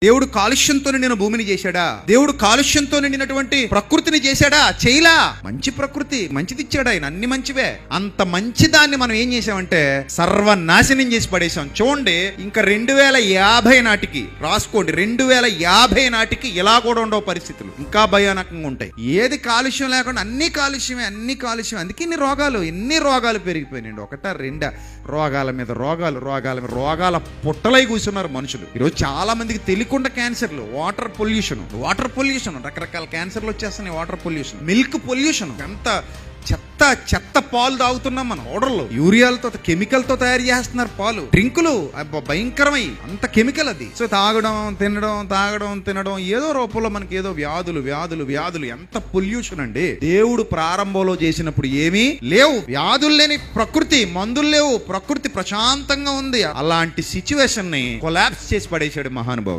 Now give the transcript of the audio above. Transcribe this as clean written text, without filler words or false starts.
దేవుడు కాలుష్యంతో నిండిన భూమిని చేశాడా? దేవుడు కాలుష్యంతో నిండినటువంటి ప్రకృతిని చేశాడా? చేయలా. మంచి ప్రకృతి, మంచిది ఇచ్చాడు ఆయన, అన్ని మంచివే. అంత మంచి దాన్ని మనం ఏం చేసామంటే సర్వనాశనం చేసి పడేసాం. చూడండి, ఇంకా 2050 నాటికి రాసుకోండి, 2050 నాటికి ఇలా కూడా ఉండవు పరిస్థితులు, ఇంకా భయానకంగా ఉంటాయి. ఏది కాలుష్యం లేకుండా అన్ని కాలుష్యమే, అన్ని కాలుష్యం. అందుకే ఎన్ని రోగాలు పెరిగిపోయినాయండి. ఒకటా రెండా? రోగాల మీద రోగాలు, రోగాల మీద రోగాల పుట్టలై కూర్చున్నారు మనుషులు. ఈరోజు చాలా మందికి తెలియకుండా క్యాన్సర్లు, వాటర్ పొల్యూషన్, రకరకాల క్యాన్సర్లు వచ్చేస్తున్నాయి. వాటర్ పొల్యూషన్, మిల్క్ పొల్యూషన్, ఎంత చెత్త పాలు తాగుతున్నాం మనం. పౌడర్లు, యూరియాలతో, కెమికల్తో తయారు చేస్తున్నారు పాలు, డ్రింకులు భయంకరమై, అంత కెమికల్ అది. సో తాగడం తినడం ఏదో రూపంలో మనకి ఏదో వ్యాధులు, ఎంత పొల్యూషన్ అండి. దేవుడు ప్రారంభంలో చేసినప్పుడు ఏమీ లేవు, వ్యాధులు లేని ప్రకృతి, మందులు లేవు, ప్రకృతి ప్రశాంతంగా ఉంది. అలాంటి సిచ్యువేషన్ ని కొలాప్స్ చేసి పడేశాడు మహానుభావుడు.